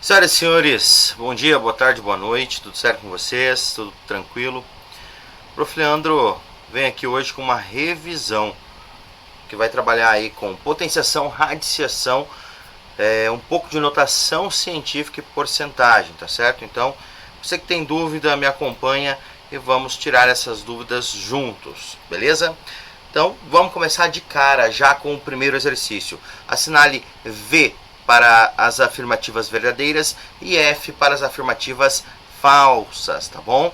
Senhoras e senhores, bom dia, boa tarde, boa noite, tudo certo com vocês? Tudo tranquilo? O Prof. Leandro vem aqui hoje com uma revisão que vai trabalhar aí com potenciação, radiciação, um pouco de notação científica e porcentagem, tá certo? Então, você que tem dúvida, me acompanha e vamos tirar essas dúvidas juntos, beleza? Então, vamos começar de cara já com o primeiro exercício. Assinale V para as afirmativas verdadeiras e F para as afirmativas falsas, tá bom?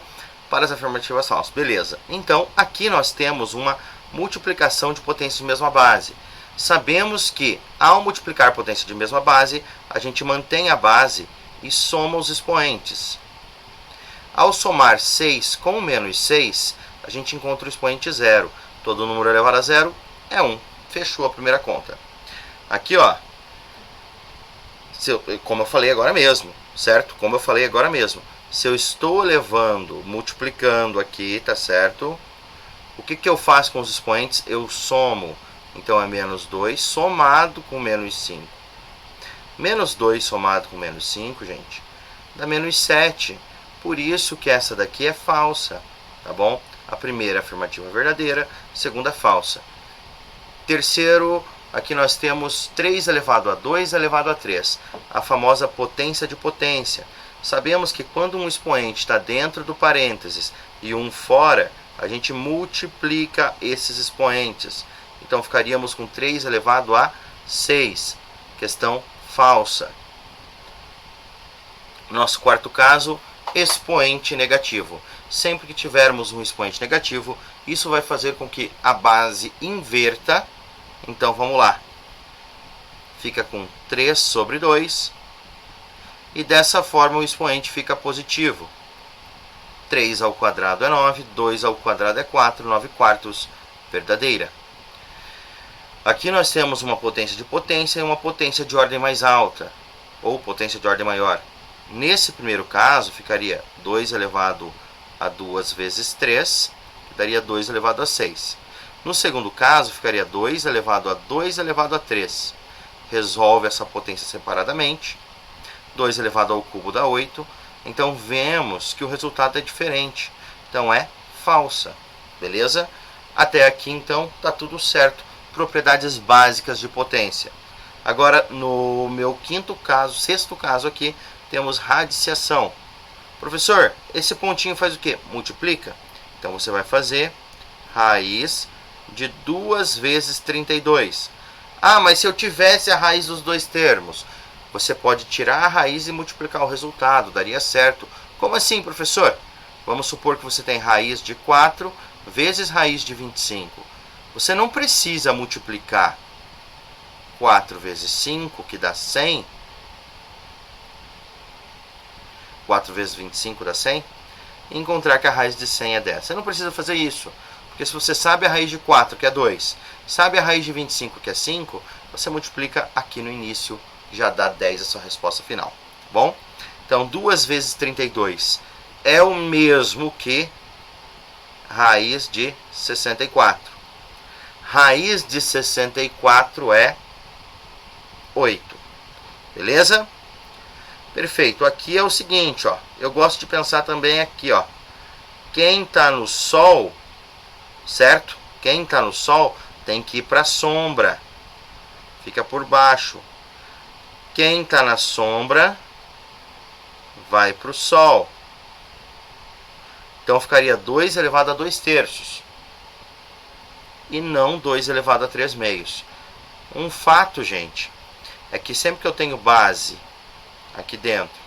Para as afirmativas falsas, beleza. Então, aqui nós temos uma multiplicação de potências de mesma base. Sabemos que, ao multiplicar potência de mesma base, a gente mantém a base e soma os expoentes. Ao somar 6 com menos 6, a gente encontra o expoente zero. Todo número elevado a zero é 1. Fechou a primeira conta. Aqui, ó, como eu falei agora mesmo, certo? Como eu falei agora mesmo. Se eu estou elevando, multiplicando aqui, tá certo? O que eu faço com os expoentes? Eu somo. Então é menos 2 somado com menos 5. Menos 2 somado com menos 5, gente, dá menos 7. Por isso que essa daqui é falsa, tá bom? A primeira afirmativa verdadeira, a segunda falsa. Terceiro, aqui nós temos 3 elevado a 2 elevado a 3, a famosa potência de potência. Sabemos que quando um expoente está dentro do parênteses e um fora, a gente multiplica esses expoentes. Então ficaríamos com 3 elevado a 6, questão falsa. Nosso quarto caso, expoente negativo. Sempre que tivermos um expoente negativo, isso vai fazer com que a base inverta. Então vamos lá. Fica com 3 sobre 2. E dessa forma o expoente fica positivo. 3 ao quadrado é 9, 2 ao quadrado é 4, 9 quartos, verdadeira. Aqui nós temos uma potência de potência e uma potência de ordem mais alta, ou potência de ordem maior. Nesse primeiro caso, ficaria 2 elevado a 2 vezes 3, que daria 2 elevado a 6. No segundo caso, ficaria 2 elevado a 2 elevado a 3. Resolve essa potência separadamente. 2 elevado ao cubo dá 8. Então, vemos que o resultado é diferente. Então, é falsa. Beleza? Até aqui, então, está tudo certo. Propriedades básicas de potência. Agora, no meu sexto caso aqui, temos radiciação. Professor, esse pontinho faz o quê? Multiplica. Então, você vai fazer raiz de 2 vezes 32. Ah, mas se eu tivesse a raiz dos dois termos? Você pode tirar a raiz e multiplicar o resultado, daria certo. Como assim, professor? Vamos supor que você tem raiz de 4 vezes raiz de 25. Você não precisa multiplicar 4 vezes 5, que dá 100. 4 vezes 25 dá 100. E encontrar que a raiz de 100 é 10. Você não precisa fazer isso. Porque se você sabe a raiz de 4, que é 2, sabe a raiz de 25, que é 5, você multiplica aqui no início, já dá 10 a sua resposta final. Bom? Então, 2 vezes 32 é o mesmo que raiz de 64. Raiz de 64 é 8. Beleza? Perfeito. Aqui é o seguinte, ó. Eu gosto de pensar também aqui, ó. Quem está no sol, certo? Quem está no sol tem que ir para a sombra. Fica por baixo. Quem está na sombra vai para o sol. Então ficaria 2 elevado a 2 terços. E não 2 elevado a 3 meios. Um fato, gente, é que sempre que eu tenho base aqui dentro,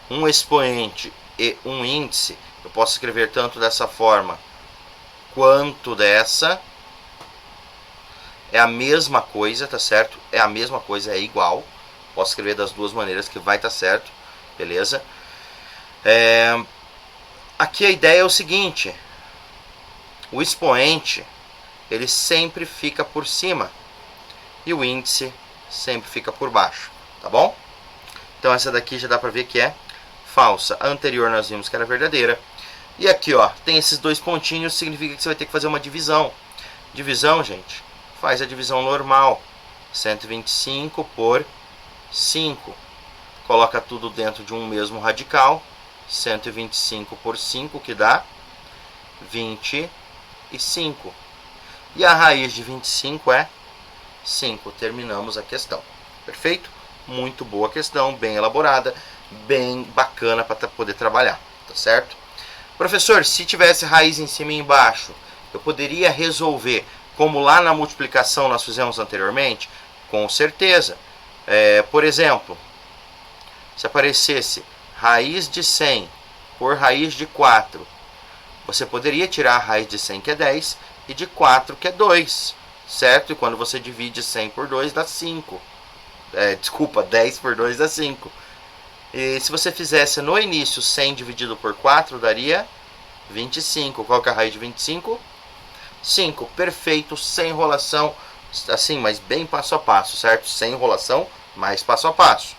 um expoente e um índice, eu posso escrever tanto dessa forma quanto dessa. É a mesma coisa, tá certo? É a mesma coisa, é igual. Posso escrever das duas maneiras que vai estar certo, beleza? Aqui a ideia é o seguinte: o expoente, ele sempre fica por cima e o índice sempre fica por baixo, tá bom? Então essa daqui já dá pra ver que é falsa. A anterior nós vimos que era verdadeira. E aqui, ó, tem esses dois pontinhos, significa que você vai ter que fazer uma divisão. Divisão, gente, faz a divisão normal. 125 por 5. coloca tudo dentro de um mesmo radical. 125 por 5, que dá 25. E a raiz de 25 é 5. Terminamos a questão. Perfeito? Muito boa questão, bem elaborada, bem bacana para poder trabalhar, tá certo? Professor, se tivesse raiz em cima e embaixo, eu poderia resolver como lá na multiplicação nós fizemos anteriormente? Com certeza. Por exemplo, se aparecesse raiz de 100 por raiz de 4, você poderia tirar a raiz de 100, que é 10, e de 4, que é 2, certo? E quando você divide 100 por 2, dá 5. 10 por 2 dá 5. E se você fizesse no início 100 dividido por 4, daria 25. Qual que é a raiz de 25? 5. Perfeito, sem enrolação, assim, mas bem passo a passo, certo? Sem enrolação, mas passo a passo.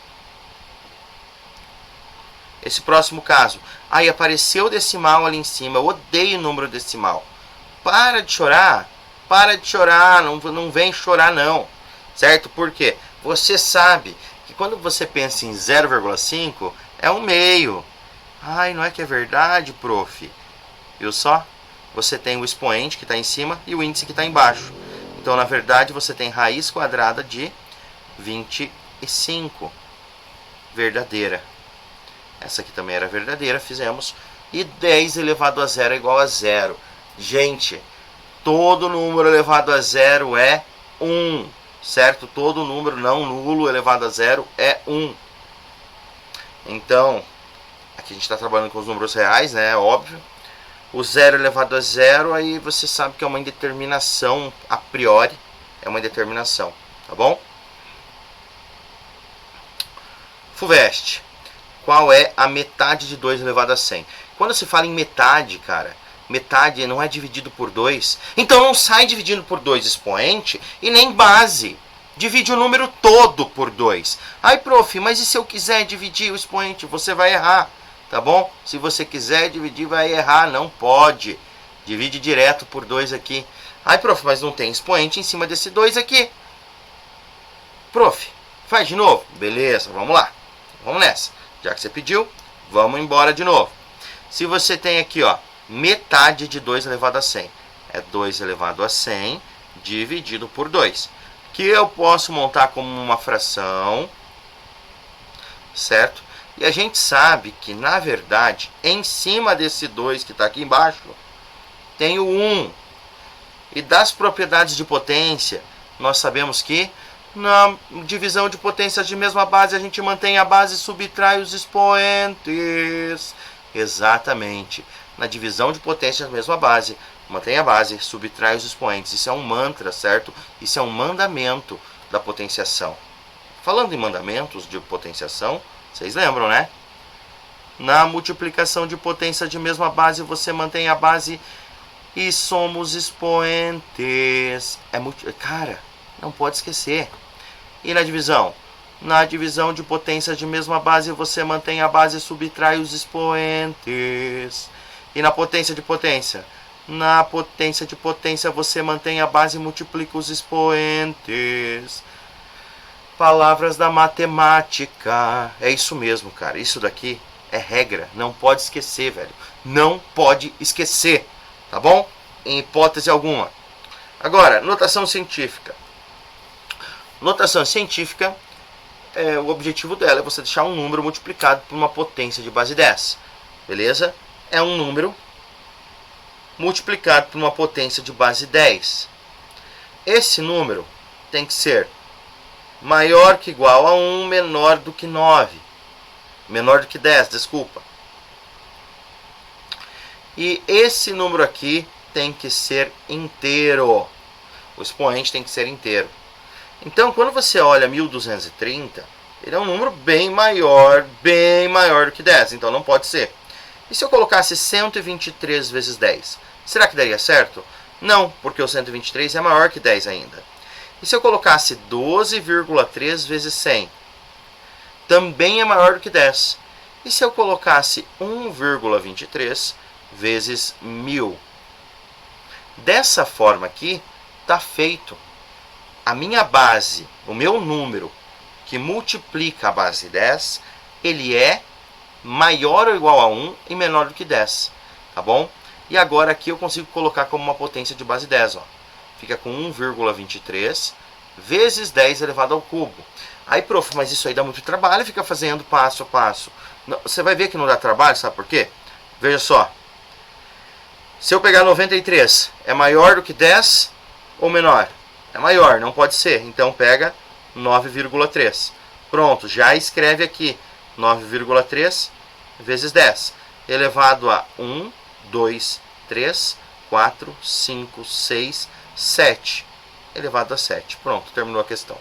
Esse próximo caso. Aí apareceu o decimal ali em cima. Eu odeio o número decimal. Para de chorar. Para de chorar. Não vem chorar não. Certo? Por quê? Você sabe que quando você pensa em 0,5 é um meio. Ai, não é que é verdade, prof? Viu só? Você tem o expoente que está em cima e o índice que está embaixo. Então, na verdade, você tem raiz quadrada de 25. Verdadeira. Essa aqui também era verdadeira, fizemos. E 10 elevado a 0 é igual a 0. Gente, todo número elevado a 0 é 1. Certo? Todo número não nulo elevado a 0 é 1. Então, aqui a gente está trabalhando com os números reais, né? É óbvio. O 0 elevado a 0, aí você sabe que é uma indeterminação a priori. É uma indeterminação, tá bom? FUVEST. Qual é a metade de 2 elevado a 100? Quando se fala em metade, cara, metade não é dividido por 2. Então não sai dividindo por 2 expoente e nem base. Divide o número todo por 2. Ai, prof, mas e se eu quiser dividir o expoente? Você vai errar, tá bom? Se você quiser dividir, vai errar. Não pode. Divide direto por 2 aqui. Ai, prof, mas não tem expoente em cima desse 2 aqui. Prof, faz de novo. Beleza, vamos lá. Vamos nessa. Já que você pediu, vamos embora de novo. Se você tem aqui, ó, metade de 2 elevado a 100. É 2 elevado a 100 dividido por 2. Que eu posso montar como uma fração, certo? E a gente sabe que, na verdade, em cima desse 2 que está aqui embaixo, tem o 1. E das propriedades de potência, nós sabemos que na divisão de potências de mesma base, a gente mantém a base e subtrai os expoentes. Exatamente. Na divisão de potências da mesma base, mantém a base, subtrai os expoentes. Isso é um mantra, certo? Isso é um mandamento da potenciação. Falando em mandamentos de potenciação, vocês lembram, né? Na multiplicação de potência de mesma base, você mantém a base e soma os expoentes. Cara, não pode esquecer. E na divisão? Na divisão de potências de mesma base, você mantém a base e subtrai os expoentes. E na potência de potência? Na potência de potência, você mantém a base e multiplica os expoentes. Palavras da matemática. É isso mesmo, cara. Isso daqui é regra. Não pode esquecer, velho. Não pode esquecer. Tá bom? Em hipótese alguma. Agora, notação científica. Notação científica, o objetivo dela é você deixar um número multiplicado por uma potência de base 10. Beleza? É um número multiplicado por uma potência de base 10. Esse número tem que ser maior que igual a 1, menor do que 9. Menor do que 10, desculpa. E esse número aqui tem que ser inteiro. O expoente tem que ser inteiro. Então, quando você olha 1230, ele é um número bem maior do que 10. Então, não pode ser. E se eu colocasse 123 vezes 10? Será que daria certo? Não, porque o 123 é maior que 10 ainda. E se eu colocasse 12,3 vezes 100? Também é maior do que 10. E se eu colocasse 1,23 vezes 1000? Dessa forma aqui, está feito. A minha base, o meu número, que multiplica a base 10, ele é maior ou igual a 1 e menor do que 10, tá bom? E agora aqui eu consigo colocar como uma potência de base 10, ó. Fica com 1,23 vezes 10 elevado ao cubo. Aí, prof, mas isso aí dá muito trabalho, fica fazendo passo a passo. Não, você vai ver que não dá trabalho, sabe por quê? Veja só. Se eu pegar 93, é maior do que 10 ou menor? É maior, não pode ser. Então pega 9,3. Pronto, já escreve aqui 9,3 vezes 10, elevado a 1, 2, 3, 4, 5, 6, 7, elevado a 7. Pronto, terminou a questão.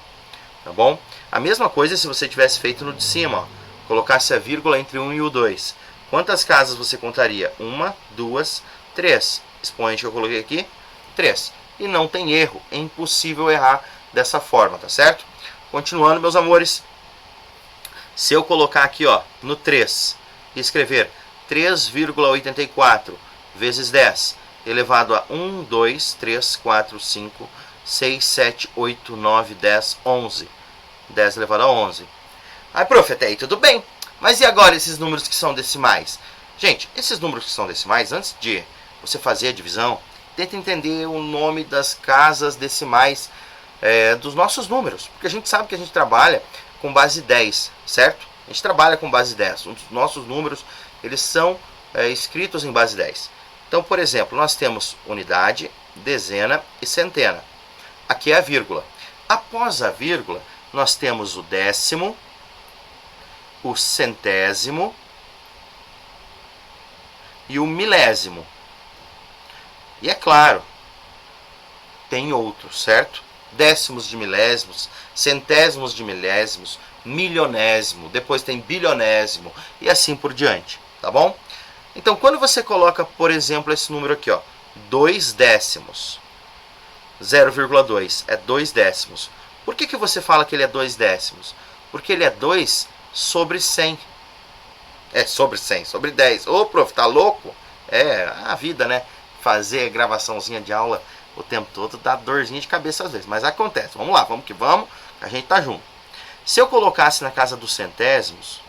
Tá bom? A mesma coisa se você tivesse feito no de cima, ó. Colocasse a vírgula entre 1 e o 2. Quantas casas você contaria? 1, 2, 3. Expoente que eu coloquei aqui, 3. E não tem erro, é impossível errar dessa forma, tá certo? Continuando, meus amores. Se eu colocar aqui, ó, no 3 e escrever 3,84 vezes 10 elevado a 1, 2, 3, 4, 5, 6, 7, 8, 9, 10, 11. 10 elevado a 11. Aí, prof, até aí tudo bem. Mas e agora esses números que são decimais? Gente, esses números que são decimais, antes de você fazer a divisão, tenta entender o nome das casas decimais dos nossos números. Porque a gente sabe que a gente trabalha com base 10, certo? A gente trabalha com base 10. Os nossos números, eles são escritos em base 10. Então, por exemplo, nós temos unidade, dezena e centena. Aqui é a vírgula. Após a vírgula, nós temos o décimo, o centésimo e o milésimo. E é claro, tem outros, certo? Décimos de milésimos, centésimos de milésimos, milionésimo, depois tem bilionésimo e assim por diante, tá bom? Então, quando você coloca, por exemplo, esse número aqui, ó, 2 décimos, 0,2 é 2 décimos. Por que você fala que ele é 2 décimos? Porque ele é 2 sobre 100. É sobre 100, sobre 10. Ô, prof, tá louco? É a vida, né? Fazer gravaçãozinha de aula o tempo todo dá dorzinha de cabeça às vezes. Mas acontece. Vamos lá, vamos que vamos. A gente tá junto. Se eu colocasse na casa dos centésimos,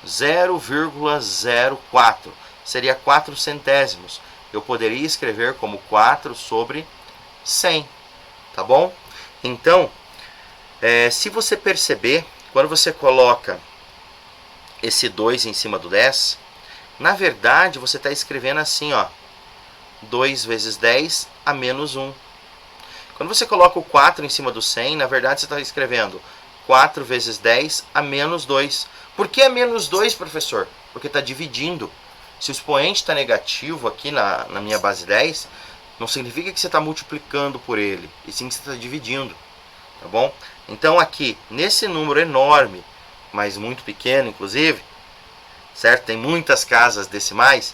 0,04 seria 4 centésimos. Eu poderia escrever como 4 sobre 100. Tá bom? Então, se você perceber, quando você coloca esse 2 em cima do 10, na verdade você está escrevendo assim, ó, 2 vezes 10 a menos 1. Quando você coloca o 4 em cima do 100, na verdade você está escrevendo 4 vezes 10 a menos 2. Por que a menos 2, professor? Porque está dividindo. Se o expoente está negativo aqui na minha base 10, não significa que você está multiplicando por ele, e sim que você está dividindo. Tá bom? Então aqui, nesse número enorme, mas muito pequeno inclusive, certo? Tem muitas casas decimais.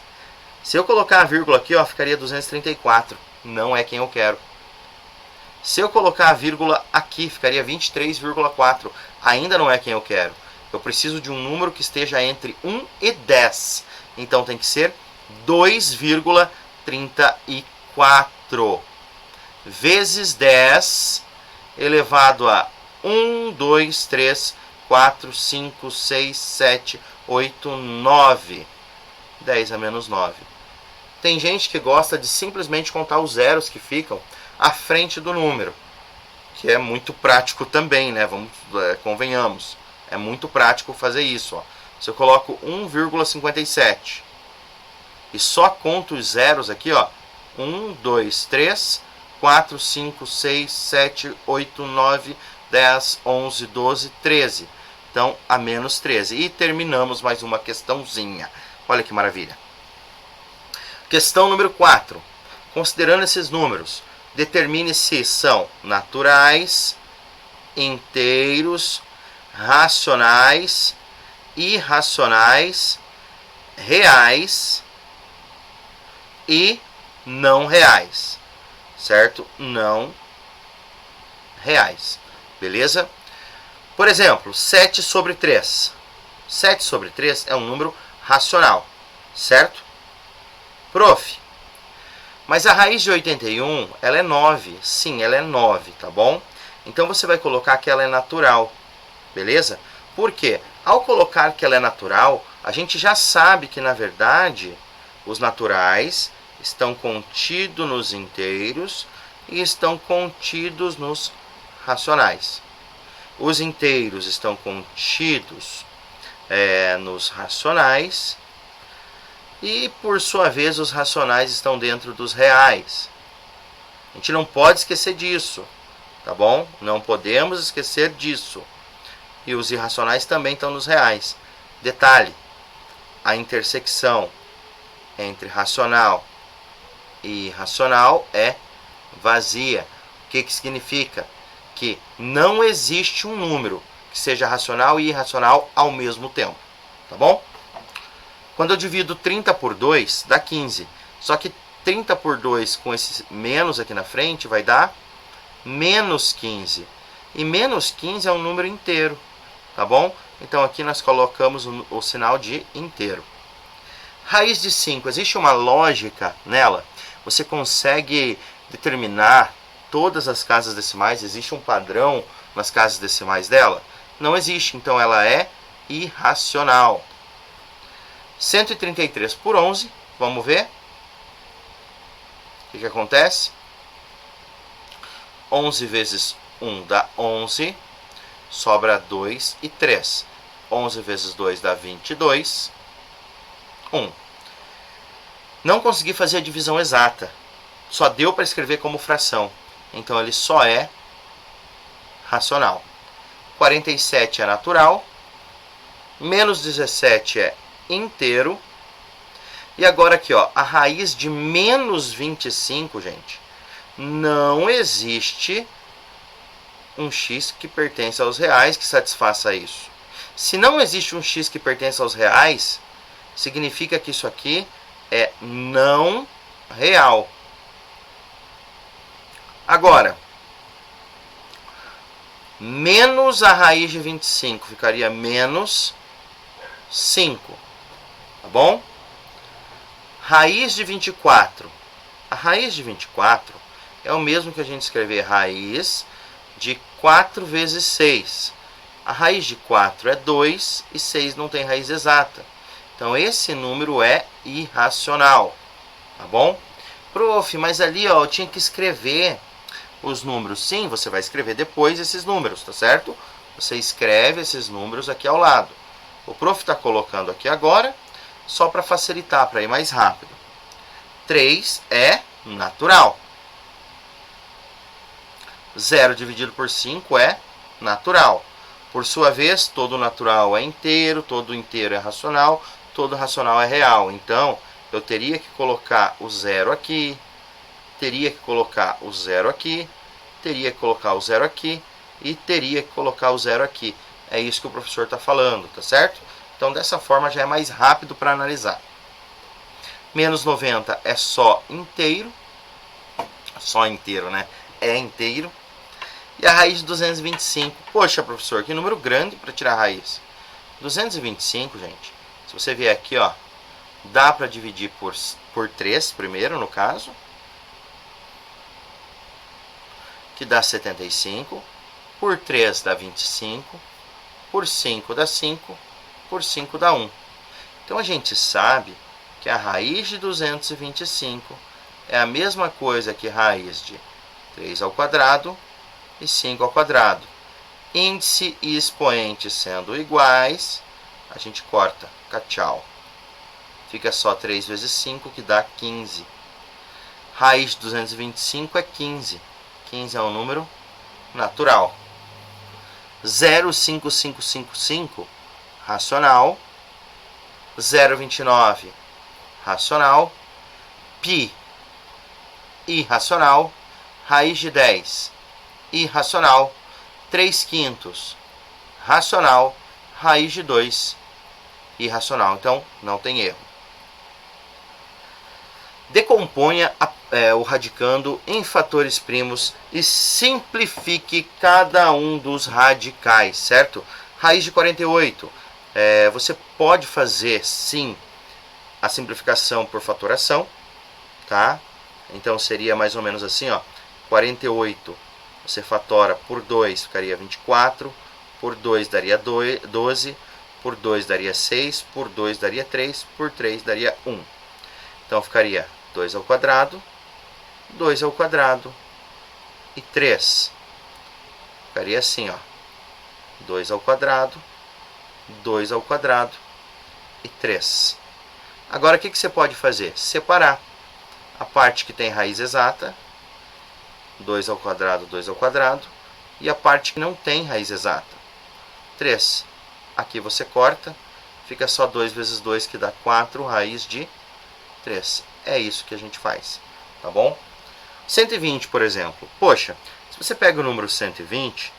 Se eu colocar a vírgula aqui, ó, ficaria 234. Não é quem eu quero. Se eu colocar a vírgula aqui, ficaria 23,4. Ainda não é quem eu quero. Eu preciso de um número que esteja entre 1 e 10. Então tem que ser 2,34 vezes 10 elevado a 1, 2, 3, 4, 5, 6, 7, 8, 9. 10 a menos 9. Tem gente que gosta de simplesmente contar os zeros que ficam à frente do número, que é muito prático também, né? Convenhamos. É muito prático fazer isso, ó. Se eu coloco 1,57 e só conto os zeros aqui, ó, 1, 2, 3, 4, 5, 6, 7, 8, 9, 10, 11, 12, 13. Então, a menos 13. E terminamos mais uma questãozinha. Olha que maravilha. Questão número 4. Considerando esses números, determine se são naturais, inteiros, racionais, irracionais, reais e não reais. Certo? Não reais. Beleza? Por exemplo, 7 sobre 3. 7 sobre 3 é um número racional. Certo? Prof, mas a raiz de 81, ela é 9. Sim, ela é 9, tá bom? Então você vai colocar que ela é natural. Beleza? Por quê? Ao colocar que ela é natural, a gente já sabe que, na verdade, os naturais estão contidos nos inteiros e estão contidos nos racionais. Os inteiros estão contidos nos racionais e, por sua vez, os racionais estão dentro dos reais. A gente não pode esquecer disso, tá bom? Não podemos esquecer disso. E os irracionais também estão nos reais. Detalhe, a intersecção entre racional e irracional é vazia. O que significa? Que não existe um número que seja racional e irracional ao mesmo tempo. Tá bom? Quando eu divido 30 por 2, dá 15. Só que 30 por 2 com esse menos aqui na frente vai dar menos 15. E menos 15 é um número inteiro. Tá bom? Então aqui nós colocamos o sinal de inteiro. Raiz de 5, existe uma lógica nela? Você consegue determinar todas as casas decimais? Existe um padrão nas casas decimais dela? Não existe, então ela é irracional. 133 por 11, vamos ver? O que acontece? 11 vezes 1 dá 11. Sobra 2 e 3. 11 vezes 2 dá 22. 1. Não consegui fazer a divisão exata. Só deu para escrever como fração. Então ele só é racional. 47 é natural. Menos 17 é inteiro. E agora aqui, ó, a raiz de menos 25, gente, não existe um x que pertence aos reais que satisfaça isso. Se não existe um x que pertence aos reais, significa que isso aqui é não real. Agora, menos a raiz de 25 ficaria menos 5. Tá bom? Raiz de 24. A raiz de 24 é o mesmo que a gente escrever raiz de 4 vezes 6. A raiz de 4 é 2 e 6 não tem raiz exata. Então esse número é irracional. Tá bom? Prof, mas ali ó, eu tinha que escrever os números. Sim, você vai escrever depois esses números, tá certo? Você escreve esses números aqui ao lado. O prof está colocando aqui agora, só para facilitar, para ir mais rápido. 3 é natural. 0 dividido por 5 é natural. Por sua vez, todo natural é inteiro, todo inteiro é racional, todo racional é real. Então, eu teria que colocar o 0 aqui, teria que colocar o 0 aqui, teria que colocar o 0 aqui e teria que colocar o 0 aqui. É isso que o professor está falando, tá certo? Então, dessa forma já é mais rápido para analisar. Menos 90 é só inteiro. Só inteiro, né? É inteiro. E a raiz de 225. Poxa, professor, que número grande para tirar a raiz. 225, gente. Se você vier aqui, ó, dá para dividir por 3 primeiro, no caso. Que dá 75. Por 3 dá 25. Por 5 dá 5. Por 5 dá 1. Então a gente sabe que a raiz de 225 é a mesma coisa que raiz de 3 ao quadrado e 5 ao quadrado. Índice e expoente sendo iguais, a gente corta, tchau. Fica só 3 vezes 5, que dá 15. Raiz de 225 é 15. 15 é um número natural. 0,5555, racional. 0,29, racional. Π, irracional. Raiz de 10, irracional. 3/5, racional. Raiz de 2, irracional. Então, não tem erro. Decomponha o radicando em fatores primos e simplifique cada um dos radicais, certo? Raiz de 48. Você pode fazer, sim, a simplificação por fatoração, tá? Então, seria mais ou menos assim, ó. 48, você fatora por 2, ficaria 24. por 2 daria 12, por 2 daria 6, por 2 daria 3, por 3 daria 1. Então ficaria 2 ao quadrado, 2 ao quadrado e 3. Ficaria assim, ó. 2 ao quadrado, 2 ao quadrado e 3. Agora o que você pode fazer? Separar a parte que tem raiz exata, 2 ao quadrado, 2 ao quadrado, e a parte que não tem raiz exata, 3. Aqui você corta, fica só 2 vezes 2, que dá 4, raiz de 3. É isso que a gente faz, tá bom? 120, por exemplo. Poxa, se você pega o número 120,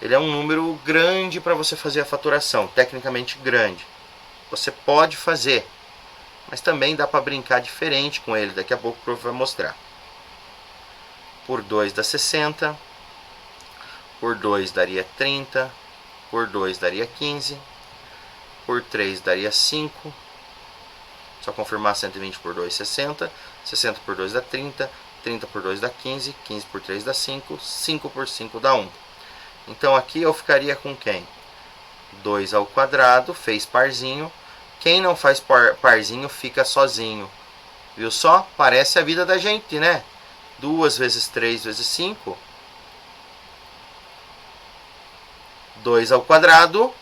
ele é um número grande para você fazer a fatoração, tecnicamente grande. Você pode fazer, mas também dá para brincar diferente com ele. Daqui a pouco o prof vai mostrar. Por 2 dá 60, por 2 daria 30, por 2 daria 15, por 3 daria 5. Só confirmar 120 por 2, 60, 60 por 2 dá 30, 30 por 2 dá 15, 15 por 3 dá 5, 5 por 5 dá 1. Então aqui eu ficaria com quem? 2 ao quadrado, fez parzinho. Quem não faz parzinho fica sozinho. Viu só? Parece a vida da gente, né? 2 vezes 3 vezes 5. 2 ao quadrado,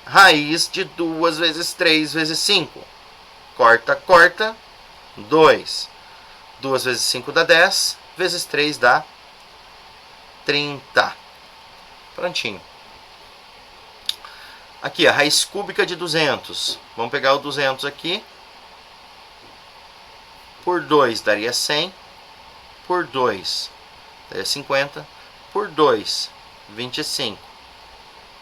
raiz de 2 vezes 3 vezes 5. Corta, corta, 2. 2 vezes 5 dá 10, vezes 3 dá 30. Prontinho. Aqui, a raiz cúbica de 200. Vamos pegar o 200 aqui. Por 2 daria 100. Por 2 daria 50. Por 2, 25.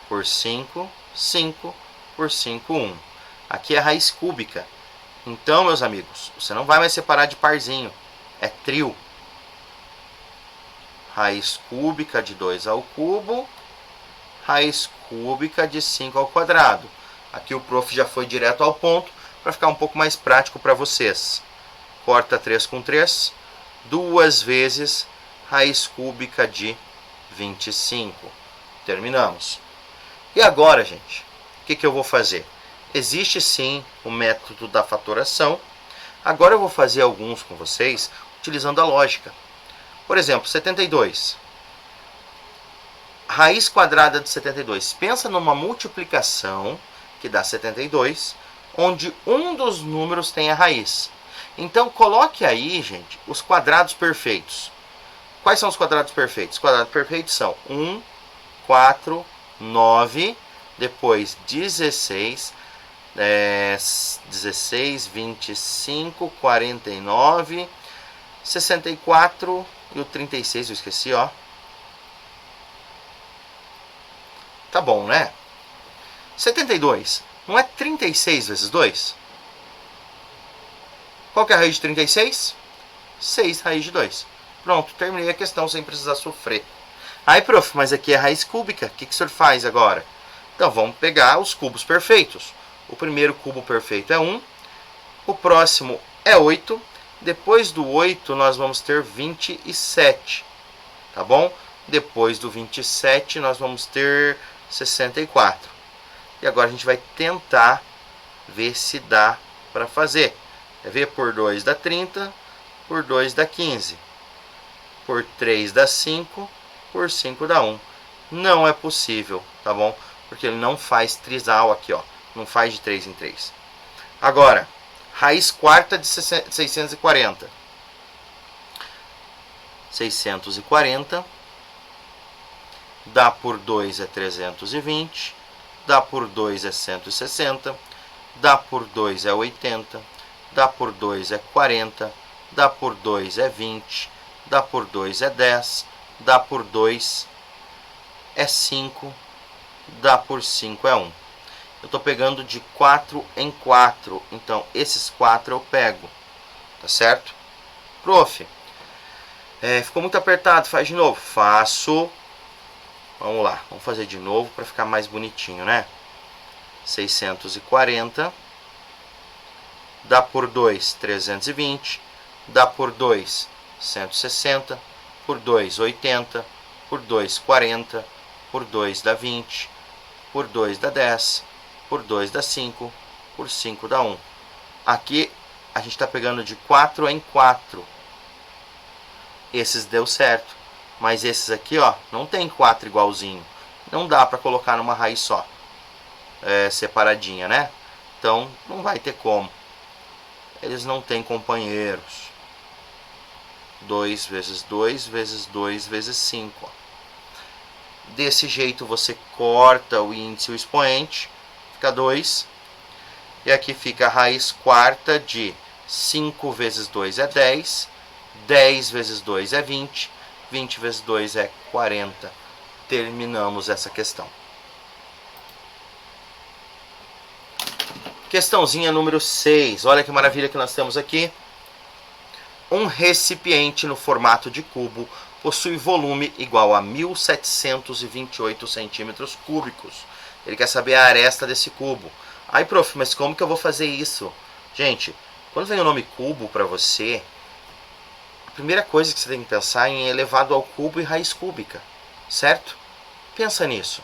Por 5, 5. Por 5, 1. Aqui é a raiz cúbica. Então, meus amigos, você não vai mais separar de parzinho. É trio. Raiz cúbica de 2 ao cubo. Raiz cúbica de 5 ao quadrado. Aqui o prof já foi direto ao ponto para ficar um pouco mais prático para vocês. Corta 3 com 3. 2 vezes raiz cúbica de 25. Terminamos. E agora, gente, o que eu vou fazer? Existe sim o método da fatoração. Agora eu vou fazer alguns com vocês utilizando a lógica. Por exemplo, 72. Raiz quadrada de 72. Pensa numa multiplicação que dá 72, onde um dos números tem a raiz. Então coloque aí, gente, os quadrados perfeitos. Quais são os quadrados perfeitos? Os quadrados perfeitos são 1, 4, 9, depois 16, 16, 25, 49, 64 e o 36, eu esqueci, ó. Tá bom, né? 72, não é 36 vezes 2? Qual que é a raiz de 36? 6 raiz de 2. Pronto, terminei a questão sem precisar sofrer. Aí, prof, mas aqui é raiz cúbica, o que o senhor faz agora? Então, vamos pegar os cubos perfeitos. O primeiro cubo perfeito é 1, o próximo é 8, depois do 8 nós vamos ter 27, tá bom? Depois do 27 nós vamos ter 64. E agora a gente vai tentar ver se dá para fazer. Quer ver? Por 2 dá 30, por 2 dá 15, por 3 dá 5, por 5 dá 1. Não é possível, tá bom? Porque ele não faz trisal aqui, ó. Não faz de 3 em 3. Agora, raiz quarta de 640. 640 dá por 2 é 320, dá por 2 é 160, dá por 2 é 80, dá por 2 é 40, dá por 2 é 20, dá por 2 é 10, dá por 2 é 5, dá por 5 é 1. Eu estou pegando de 4 em 4, então esses 4 eu pego, tá certo? Prof, ficou muito apertado, faz de novo. Faço. Vamos lá, vamos fazer de novo para ficar mais bonitinho, né? 640 dá por 2, 320, dá por 2, 160, por 2, 80, por 2, 40, por 2 dá 20, por 2 dá 10, por 2 dá 5, por 5 dá 1. Aqui a gente está pegando de 4 em 4. Esses deu certo, mas esses aqui, ó, não tem 4 igualzinho. Não dá para colocar numa raiz só, separadinha, né? Então não vai ter como. Eles não têm companheiros. 2 vezes 2 vezes 2 vezes 5. Ó. Desse jeito você corta o índice e o expoente, fica 2. E aqui fica a raiz quarta de 5 vezes 2 é 10, 10 vezes 2 é 20, 20 vezes 2 é 40. Terminamos essa questão. Questãozinha número 6. Olha que maravilha que nós temos aqui. Um recipiente no formato de cubo possui volume igual a 1728 centímetros cúbicos. Ele quer saber a aresta desse cubo. Ai, prof, mas como que eu vou fazer isso? Gente, quando vem o nome cubo para você, a primeira coisa que você tem que pensar é em elevado ao cubo e raiz cúbica, certo? Pensa nisso.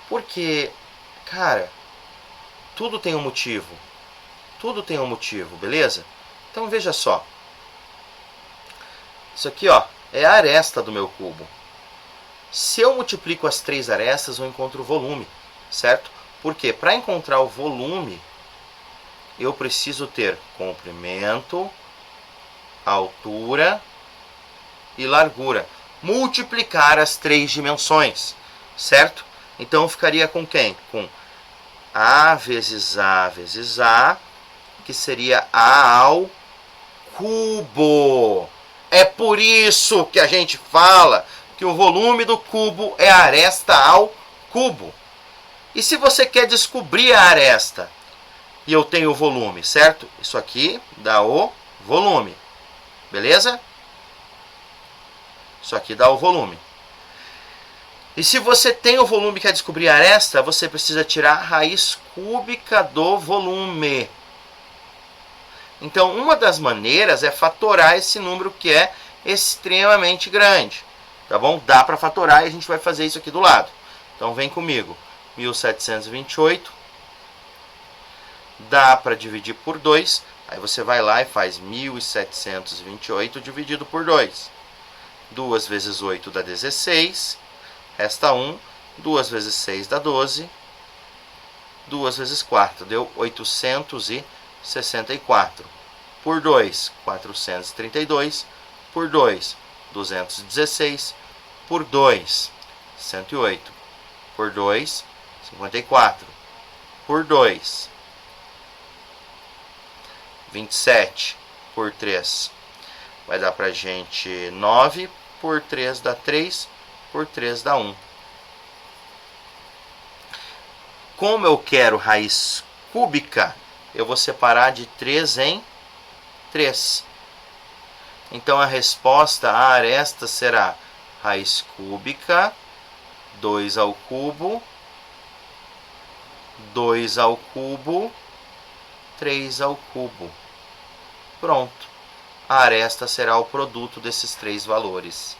Porque, cara, tudo tem um motivo. Tudo tem um motivo, beleza? Então veja só. Isso aqui, ó, é a aresta do meu cubo. Se eu multiplico as 3 arestas, eu encontro o volume, certo? Porque para encontrar o volume, eu preciso ter comprimento, altura e largura. Multiplicar as 3 dimensões, certo? Então ficaria com quem? Com A vezes A vezes A, que seria A ao cubo. É por isso que a gente fala que o volume do cubo é a aresta ao cubo. E se você quer descobrir a aresta e eu tenho o volume, certo? Isso aqui dá o volume. Beleza? Isso aqui dá o volume. E se você tem o volume e quer descobrir a aresta, você precisa tirar a raiz cúbica do volume. Então, uma das maneiras é fatorar esse número que é extremamente grande. Tá bom? Dá para fatorar e a gente vai fazer isso aqui do lado. Então, vem comigo. 1728. Dá para dividir por 2. Aí você vai lá e faz 1728 dividido por 2. 2 vezes 8 dá 16. Resta 1. 2 vezes 6 dá 12. 2 vezes 4 deu 864. Por 2, 432. Por 2, 216. Por 2, 108. Por 2, 54. Por 2, 27. Por 3, vai dar pra gente 9. Por 3 dá 3. Por 3 dá 1. Como eu quero raiz cúbica, eu vou separar de 3 em 3. Então a resposta à aresta será raiz cúbica, 2 ao cubo, 2 ao cubo, 3 ao cubo. Pronto. A aresta será o produto desses 3 valores.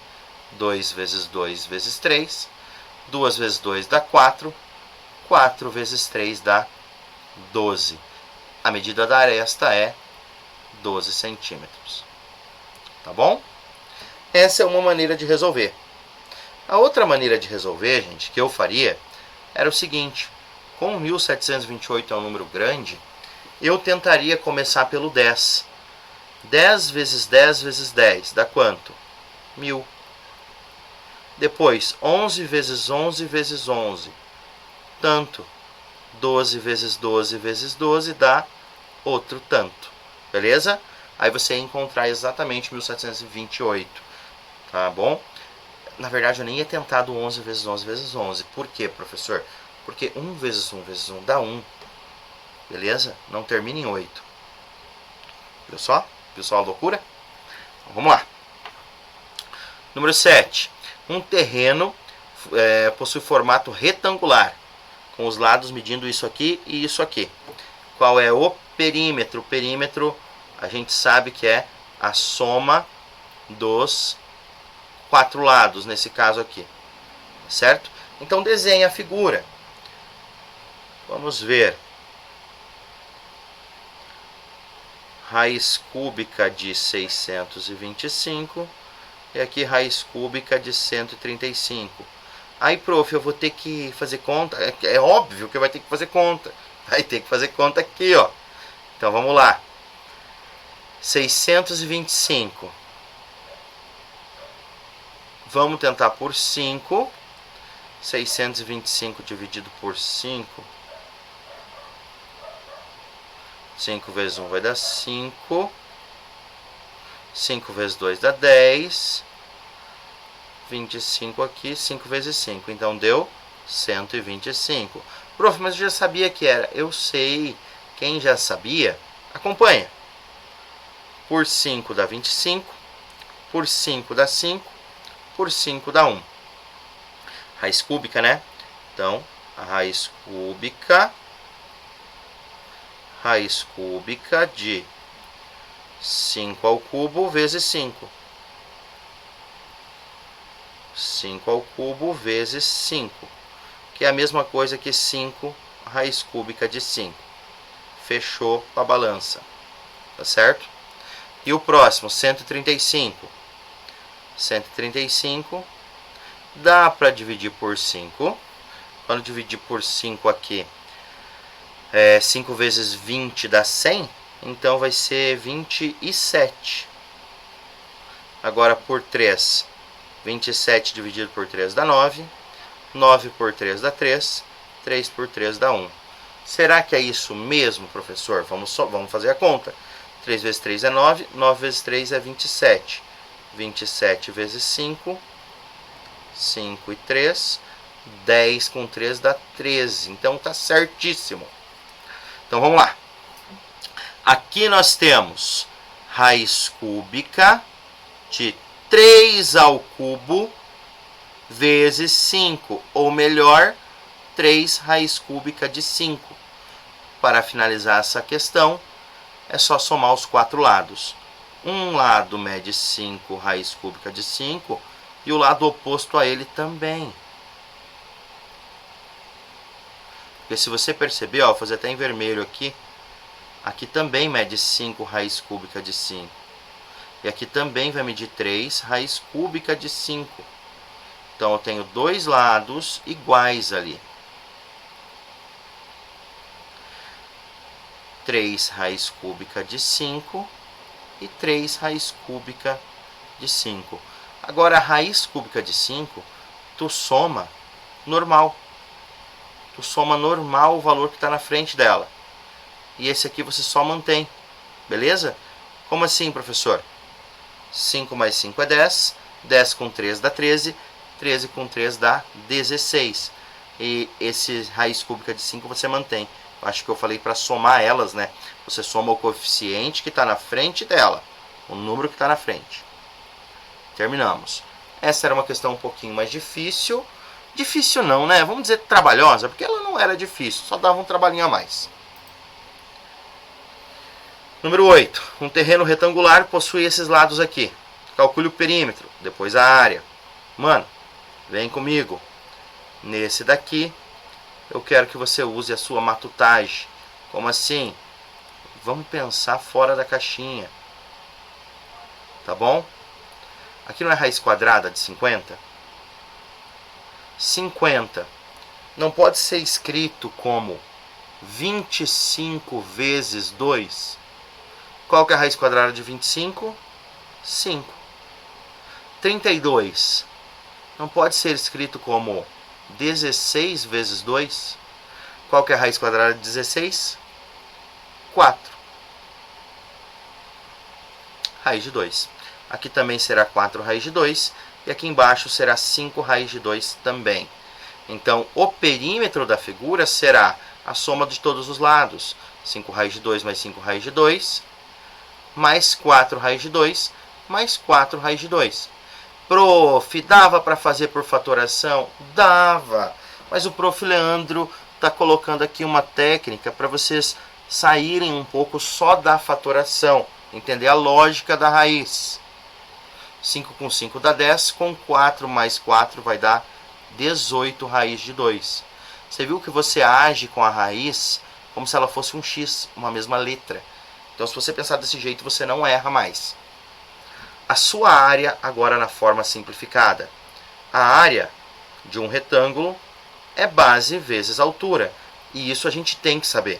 2 vezes 2 vezes 3. 2 vezes 2 dá 4. 4 vezes 3 dá 12. A medida da aresta é 12 centímetros. Tá bom? Essa é uma maneira de resolver. A outra maneira de resolver, gente, que eu faria, era o seguinte. Como 1728 é um número grande, eu tentaria começar pelo 10. 10 vezes 10 vezes 10 dá quanto? 1000. Depois, 11 vezes 11 vezes 11. Tanto. 12 vezes 12 vezes 12 dá outro tanto. Beleza? Aí você ia encontrar exatamente 1728. Tá bom? Na verdade, eu nem ia tentar do 11 vezes 11 vezes 11. Por quê, professor? Porque 1 vezes 1 vezes 1 dá 1. Beleza? Não termina em 8. Viu só? Viu só a loucura? Então, vamos lá. Número 7. Um terreno possui formato retangular, com os lados medindo isso aqui e isso aqui. Qual é o perímetro? O perímetro a gente sabe que é a soma dos 4 lados, nesse caso aqui. Certo? Então desenha a figura. Vamos ver. Raiz cúbica de 625 e aqui raiz cúbica de 135. Aí, prof, eu vou ter que fazer conta. É óbvio que vai ter que fazer conta. Vai ter que fazer conta aqui, ó. Então, vamos lá. 625. Vamos tentar por 5. 625 dividido por 5. 5 vezes 1 vai dar 5. 5 vezes 2 dá 10. 25 aqui, 5 vezes 5. Então deu 125. Prof, mas eu já sabia que era. Eu sei. Quem já sabia, acompanha. Por 5 dá 25. Por 5 dá 5. Por 5 dá 1. Raiz cúbica, né? Então, a raiz cúbica de 5 ao cubo vezes 5. 5 ao cubo vezes 5, que é a mesma coisa que 5 raiz cúbica de 5. Fechou a balança. Tá certo? E o próximo, 135. 135 dá para dividir por 5. Quando dividir por 5 aqui, 5 vezes 20 dá 100. Então vai ser 27. Agora por 3. 27 dividido por 3 dá 9. 9 por 3 dá 3. 3 por 3 dá 1. Será que é isso mesmo, professor? Vamos fazer a conta. 3 vezes 3 é 9. 9 vezes 3 é 27. 27 vezes 5. 5 e 3. 10 com 3 dá 13. Então tá certíssimo. Então vamos lá. Aqui nós temos raiz cúbica de 3 ao cubo vezes 5, ou melhor, 3 raiz cúbica de 5. Para finalizar essa questão, é só somar os 4 lados. Um lado mede 5 raiz cúbica de 5 e o lado oposto a ele também. Porque se você perceber, ó, vou fazer até em vermelho aqui. Aqui também mede 5 raiz cúbica de 5. E aqui também vai medir 3 raiz cúbica de 5. Então eu tenho dois lados iguais ali. 3 raiz cúbica de 5 e 3 raiz cúbica de 5. Agora a raiz cúbica de 5, tu soma normal. Tu soma normal o valor que está na frente dela. E esse aqui você só mantém. Beleza? Como assim, professor? 5 mais 5 é 10. 10 com 3 dá 13. 13 com 3 dá 16. E esse raiz cúbica de 5 você mantém. Eu acho que eu falei para somar elas, né? Você soma o coeficiente que está na frente dela. O número que está na frente. Terminamos. Essa era uma questão um pouquinho mais difícil. Difícil não, né? Vamos dizer trabalhosa, porque ela não era difícil. Só dava um trabalhinho a mais. Número 8. Um terreno retangular possui esses lados aqui. Calcule o perímetro, depois a área. Mano, vem comigo. Nesse daqui, eu quero que você use a sua matutagem. Como assim? Vamos pensar fora da caixinha. Tá bom? Aqui não é raiz quadrada de 50? 50 não pode ser escrito como 25 vezes 2. Qual que é a raiz quadrada de 25? 5. 32 não pode ser escrito como 16 vezes 2. Qual que é a raiz quadrada de 16? 4. Raiz de 2. Aqui também será 4 raiz de 2. E aqui embaixo será 5 raiz de 2 também. Então, o perímetro da figura será a soma de todos os lados. 5 raiz de 2 mais 5 raiz de 2. Mais 4 raiz de 2. Mais 4 raiz de 2. Prof, dava para fazer por fatoração? Dava. Mas o prof. Leandro está colocando aqui uma técnica para vocês saírem um pouco só da fatoração. Entender a lógica da raiz. 5 com 5 dá 10, com 4 mais 4 vai dar 18 raiz de 2. Você viu que você age com a raiz como se ela fosse um x, uma mesma letra. Então, se você pensar desse jeito, você não erra mais. A sua área, agora na forma simplificada. A área de um retângulo é base vezes altura. E isso a gente tem que saber.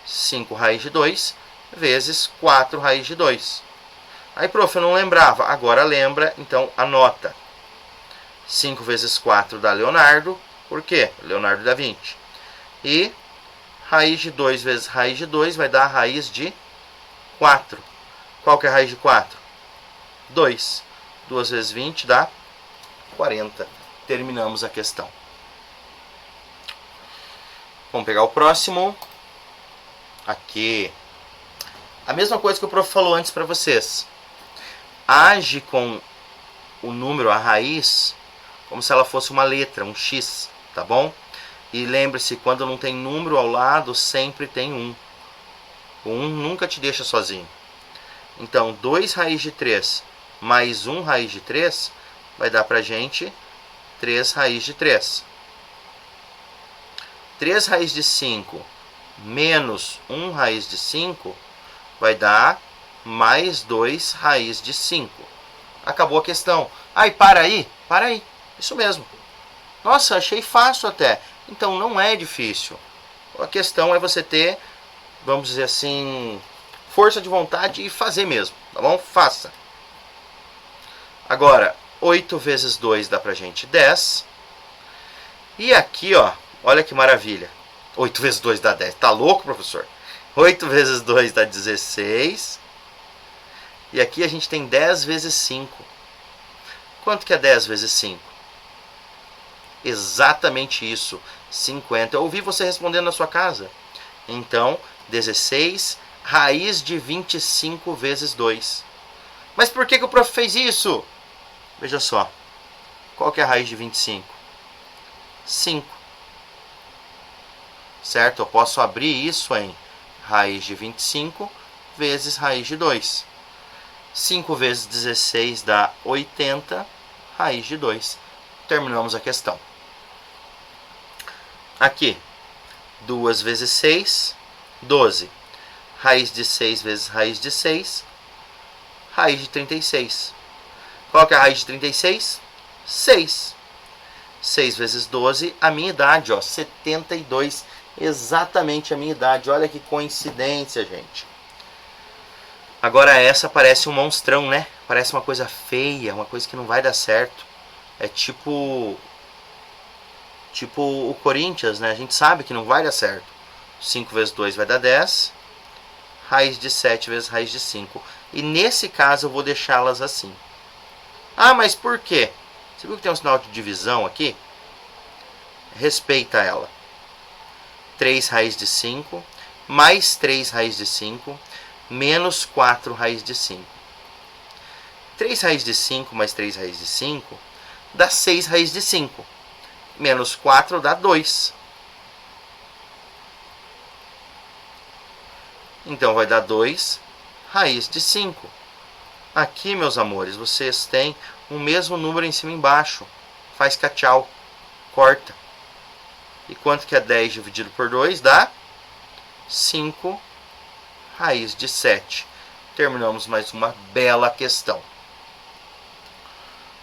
5 raiz de 2 vezes 4 raiz de 2. Aí, prof, eu não lembrava. Agora lembra, então anota. 5 vezes 4 dá Leonardo. Por quê? Leonardo da Vinci. E raiz de 2 vezes raiz de 2 vai dar a raiz de 4. Qual que é a raiz de 4? 2. 2 vezes 20 dá 40. Terminamos a questão. Vamos pegar o próximo. Aqui. A mesma coisa que o prof falou antes para vocês. Age com o número, a raiz, como se ela fosse uma letra, um x, tá bom? E lembre-se, quando não tem número ao lado, sempre tem 1. O 1 nunca te deixa sozinho. Então, 2 raiz de 3 mais 1 raiz de 3 vai dar pra gente 3 raiz de 3. 3 raiz de 5 menos 1 raiz de 5 vai dar mais 2 raiz de 5. Acabou a questão. Ai, para aí. Isso mesmo. Nossa, achei fácil até. Então não é difícil. A questão é você ter, vamos dizer assim, força de vontade e fazer mesmo. Tá bom? Faça. Agora, 8 vezes 2 dá pra gente 10. E aqui, ó, olha que maravilha. 8 vezes 2 dá 10. Tá louco, professor? 8 vezes 2 dá 16. E aqui a gente tem 10 vezes 5. Quanto que é 10 vezes 5? Exatamente isso. 50. Eu ouvi você respondendo na sua casa. Então, 16 raiz de 25 vezes 2. Mas por que o prof fez isso? Veja só. Qual que é a raiz de 25? 5. Certo? Eu posso abrir isso em raiz de 25 vezes raiz de 2. 5 vezes 16 dá 80, raiz de 2. Terminamos a questão. Aqui, 2 vezes 6, 12. Raiz de 6 vezes raiz de 6, raiz de 36. Qual que é a raiz de 36? 6. 6 vezes 12, a minha idade, ó, 72. Exatamente a minha idade. Olha que coincidência, gente. Agora essa parece um monstrão, né? Parece uma coisa feia, uma coisa que não vai dar certo. É tipo o Corinthians, né? A gente sabe que não vai dar certo. 5 vezes 2 vai dar 10. Raiz de 7 vezes raiz de 5. E nesse caso eu vou deixá-las assim. Ah, mas por quê? Você viu que tem um sinal de divisão aqui? Respeita ela. 3 raiz de 5 mais 3 raiz de 5 menos 4 raiz de 5. 3 raiz de 5 mais 3 raiz de 5 dá 6 raiz de 5. Menos 4 dá 2. Então vai dar 2 raiz de 5. Aqui, meus amores, vocês têm o mesmo número em cima e embaixo. Faz tchau. Corta. E quanto que é 10 dividido por 2? Dá 5 raiz de 7. Terminamos mais uma bela questão.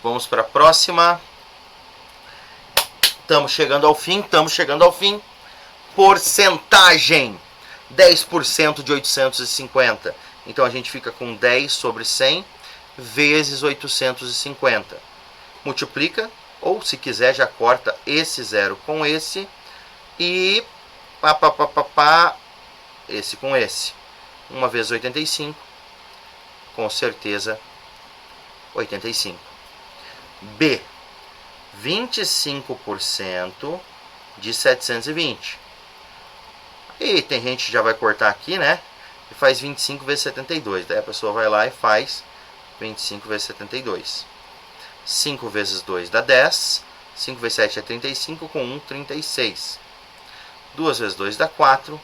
Vamos para a próxima. Estamos chegando ao fim. Porcentagem. 10% de 850. Então a gente fica com 10 sobre 100 vezes 850. Multiplica, ou se quiser já corta esse zero com esse. E esse com esse. 1 vezes 85. Com certeza 85. B. 25% de 720. E tem gente que já vai cortar aqui, né? E faz 25 vezes 72. Daí a pessoa vai lá e faz 25 vezes 72. 5 vezes 2 dá 10. 5 vezes 7 é 35. Com 1, 36. 2 vezes 2 dá 4.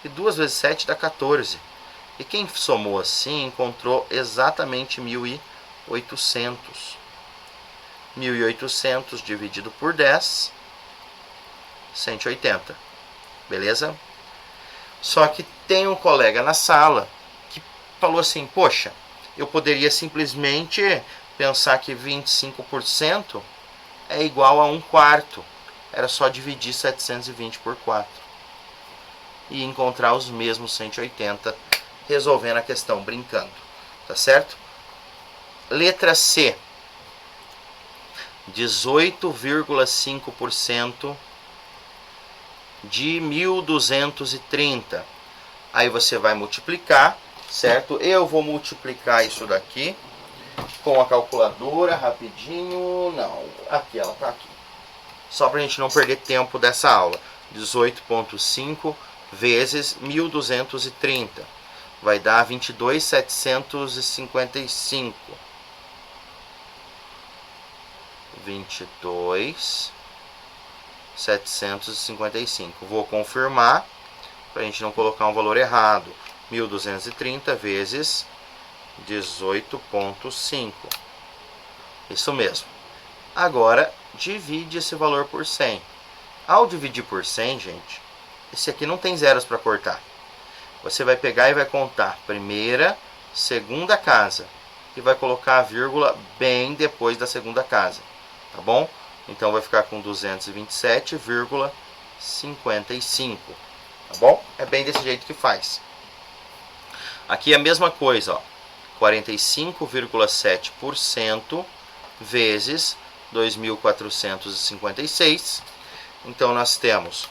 E 2 vezes 7 dá 14. E quem somou assim encontrou exatamente 1.800. 1.800 dividido por 10 180. Beleza? Só que tem um colega na sala que falou assim, poxa, eu poderia simplesmente pensar que 25% é igual a 1/4. Era só dividir 720 por 4. E encontrar os mesmos 180, resolvendo a questão, brincando. Tá certo? Letra C. 18,5% de 1.230. Aí você vai multiplicar, certo? Eu vou multiplicar isso daqui com a calculadora rapidinho. Não, aqui, ela tá aqui. Só para a gente não perder tempo dessa aula. 18,5 vezes 1.230. Vai dar 22.755. 22.755. Vou confirmar para a gente não colocar um valor errado. 1.230 vezes 18,5. Isso mesmo. Agora, divide esse valor por 100. Ao dividir por 100, gente, esse aqui não tem zeros para cortar. Você vai pegar e vai contar primeira, segunda casa. E vai colocar a vírgula bem depois da segunda casa. Tá bom? Então vai ficar com 227,55. Tá bom? É bem desse jeito que faz. Aqui é a mesma coisa, ó. 45,7% vezes 2.456. Então nós temos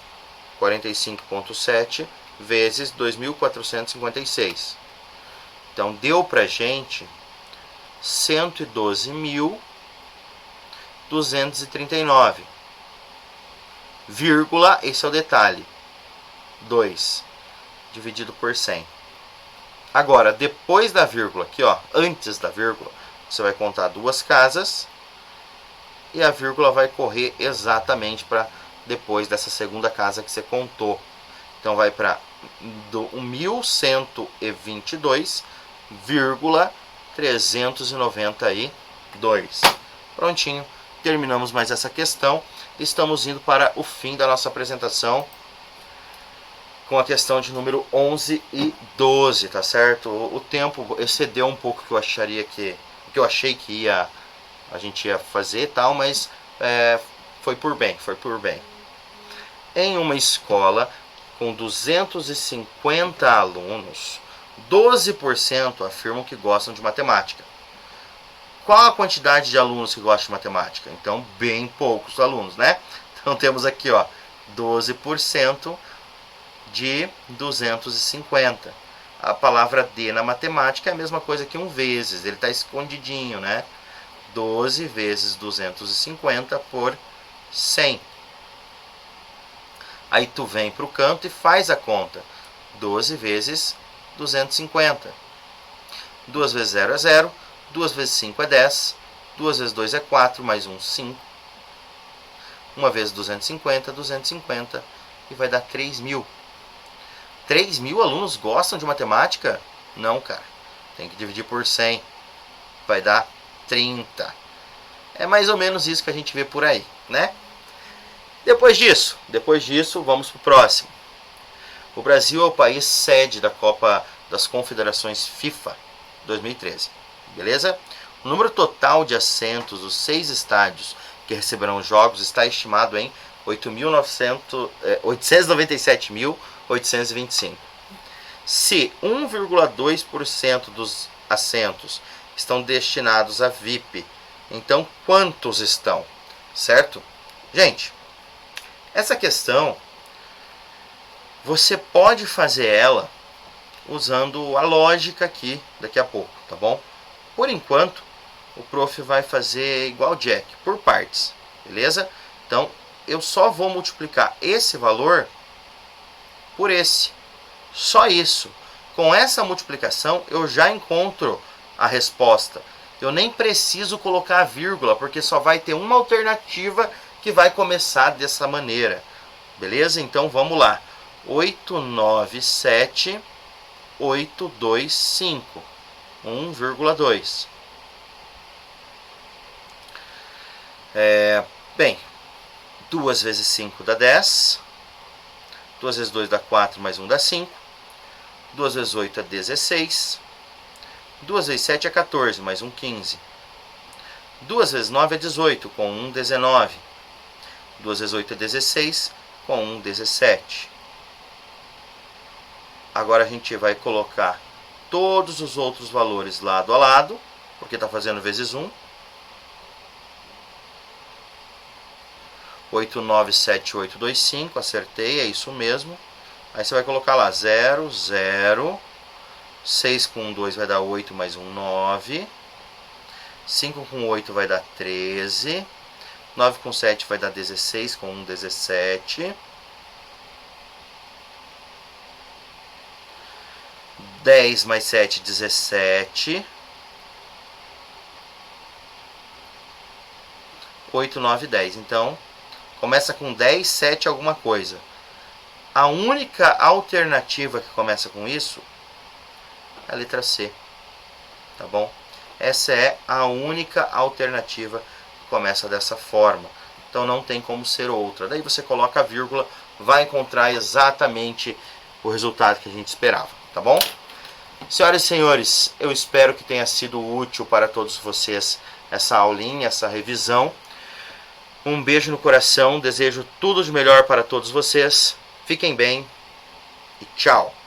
45,7 vezes 2.456. Então deu pra gente 112.239. Vírgula, esse é o detalhe. 2 dividido por 100. Agora, depois da vírgula, aqui ó, antes da vírgula, você vai contar duas casas e a vírgula vai correr exatamente para depois dessa segunda casa que você contou. Então vai para 1.122,392. Prontinho, terminamos mais essa questão. Estamos indo para o fim da nossa apresentação com a questão de número 11 e 12, tá certo? O tempo excedeu um pouco que eu achei que a gente ia fazer e tal, mas foi por bem. Em uma escola com 250 alunos, 12% afirmam que gostam de matemática. Qual a quantidade de alunos que gostam de matemática? Então, bem poucos alunos, né? Então temos aqui, ó, 12% de 250. A palavra D na matemática é a mesma coisa que um vezes, ele está escondidinho, né? 12 vezes 250 por 100. Aí tu vem para o canto e faz a conta. 12 vezes 250. 2 vezes 0 é 0. 2 vezes 5 é 10. 2 vezes 2 é 4, mais 1, 5. 1 vezes 250, 250. E vai dar 3.000. 3.000 alunos gostam de matemática? Não, cara. Tem que dividir por 100. Vai dar 30. É mais ou menos isso que a gente vê por aí, né? Depois disso, vamos para o próximo. O Brasil é o país sede da Copa das Confederações FIFA 2013. Beleza? O número total de assentos dos 6 estádios que receberão os jogos está estimado em 897.825. Se 1,2% dos assentos estão destinados a VIP, então quantos estão? Certo? Gente, essa questão você pode fazer ela usando a lógica aqui daqui a pouco, tá bom? Por enquanto, o prof vai fazer igual Jack, por partes, beleza? Então, eu só vou multiplicar esse valor por esse. Só isso. Com essa multiplicação, eu já encontro a resposta. Eu nem preciso colocar a vírgula, porque só vai ter uma alternativa que vai começar dessa maneira. Beleza? Então, vamos lá. 897.825. 1,2. Bem, 2 vezes 5 dá 10. 2 vezes 2 dá 4, mais 1 dá 5. 2 vezes 8 é 16. 2 vezes 7 é 14, mais 1, 15. 2 vezes 9 é 18, com 1, 19. 2 vezes 8 é 16, com 1, 17. Agora a gente vai colocar todos os outros valores lado a lado, porque está fazendo vezes 1. 8, 9, 7, 8, 2, 5, acertei, é isso mesmo. Aí você vai colocar lá 0, 0, 6 com 2 vai dar 8, mais 1, 9. 5 com 8 vai dar 13. 9 com 7 vai dar 16, com 1, 17. 10 mais 7, 17. 8, 9, 10. Então, começa com 10, 7 alguma coisa. A única alternativa que começa com isso é a letra C. Tá bom? Essa é a única alternativa que começa dessa forma. Então não tem como ser outra. Daí você coloca a vírgula, vai encontrar exatamente o resultado que a gente esperava. Tá bom? Senhoras e senhores, eu espero que tenha sido útil para todos vocês essa aulinha, essa revisão. Um beijo no coração, desejo tudo de melhor para todos vocês. Fiquem bem e tchau!